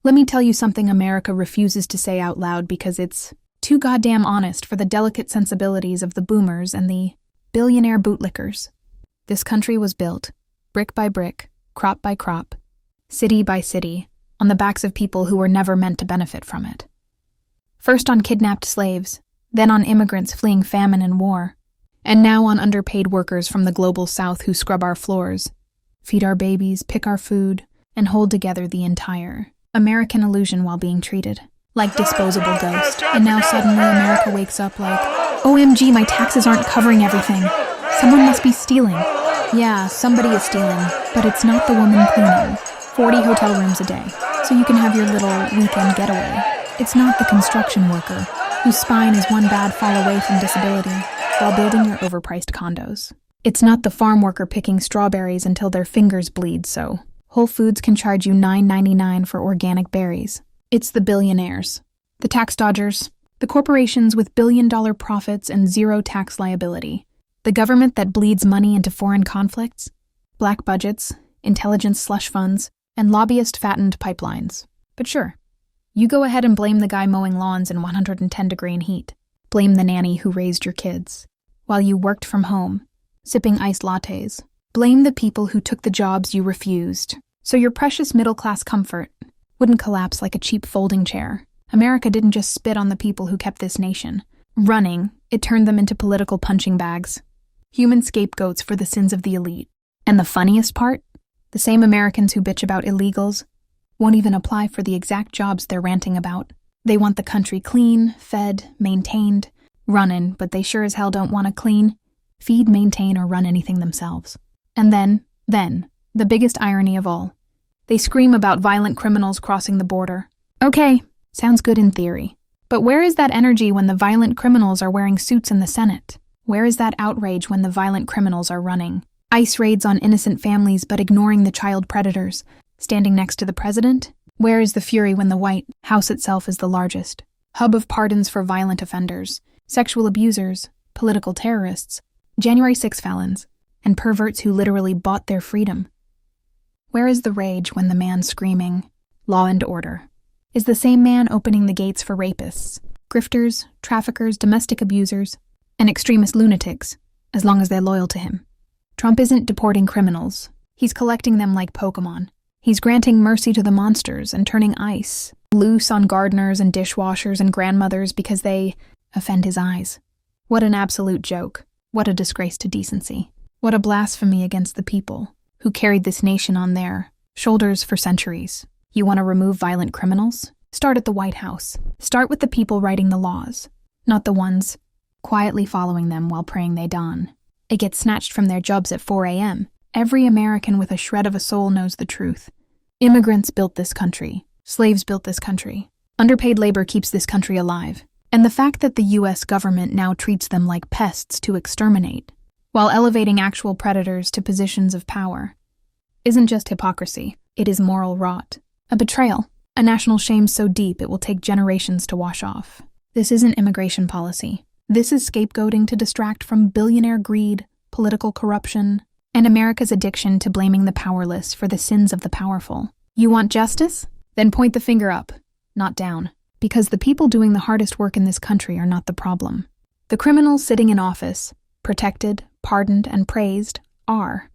Let me tell you something America refuses to say out loud because it's too goddamn honest for the delicate sensibilities of the boomers and the billionaire bootlickers. This country was built, brick by brick, crop by crop, city by city, on the backs of people who were never meant to benefit from it. First on kidnapped slaves, then on immigrants fleeing famine and war, and now on underpaid workers from the global south who scrub our floors, feed our babies, pick our food, and hold together the entire American illusion while being treated like disposable ghost. And now suddenly America wakes up like, OMG, my taxes aren't covering everything. Someone must be stealing. Yeah, somebody is stealing, but it's not the woman cleaning 40 hotel rooms a day, so you can have your little weekend getaway. It's not the construction worker, whose spine is one bad fall away from disability, while building your overpriced condos. It's not the farm worker picking strawberries until their fingers bleed, so Whole Foods can charge you $9.99 for organic berries. It's the billionaires, the tax dodgers, the corporations with billion-dollar profits and zero tax liability, the government that bleeds money into foreign conflicts, black budgets, intelligence slush funds, and lobbyist-fattened pipelines. But sure, you go ahead and blame the guy mowing lawns in 110-degree heat. Blame the nanny who raised your kids while you worked from home, sipping iced lattes. Blame the people who took the jobs you refused, so your precious middle-class comfort wouldn't collapse like a cheap folding chair. America didn't just spit on the people who kept this nation running, it turned them into political punching bags, human scapegoats for the sins of the elite. And the funniest part? The same Americans who bitch about illegals won't even apply for the exact jobs they're ranting about. They want the country clean, fed, maintained, runnin', but they sure as hell don't want to clean, feed, maintain, or run anything themselves. And then, the biggest irony of all, they scream about violent criminals crossing the border. Okay, sounds good in theory. But where is that energy when the violent criminals are wearing suits in the Senate? Where is that outrage when the violent criminals are running ICE raids on innocent families but ignoring the child predators, standing next to the president? Where is the fury when the White House itself is the largest hub of pardons for violent offenders, sexual abusers, political terrorists, January 6 felons, and perverts who literally bought their freedom? Where is the rage when the man screaming, "Law and order," is the same man opening the gates for rapists, grifters, traffickers, domestic abusers, and extremist lunatics, as long as they're loyal to him? Trump isn't deporting criminals. He's collecting them like Pokemon. He's granting mercy to the monsters and turning ICE loose on gardeners and dishwashers and grandmothers because they offend his eyes. What an absolute joke. What a disgrace to decency. What a blasphemy against the people who carried this nation on their shoulders for centuries. You want to remove violent criminals? Start at the White House. Start with the people writing the laws, not the ones quietly following them while praying they dawn. It gets snatched from their jobs at 4 a.m. Every American with a shred of a soul knows the truth. Immigrants built this country. Slaves built this country. Underpaid labor keeps this country alive. And the fact that the U.S. government now treats them like pests to exterminate, while elevating actual predators to positions of power, isn't just hypocrisy, it is moral rot. A betrayal, a national shame so deep it will take generations to wash off. This isn't immigration policy. This is scapegoating to distract from billionaire greed, political corruption, and America's addiction to blaming the powerless for the sins of the powerful. You want justice? Then point the finger up, not down. Because the people doing the hardest work in this country are not the problem. The criminals sitting in office, protected, pardoned, and praised, are.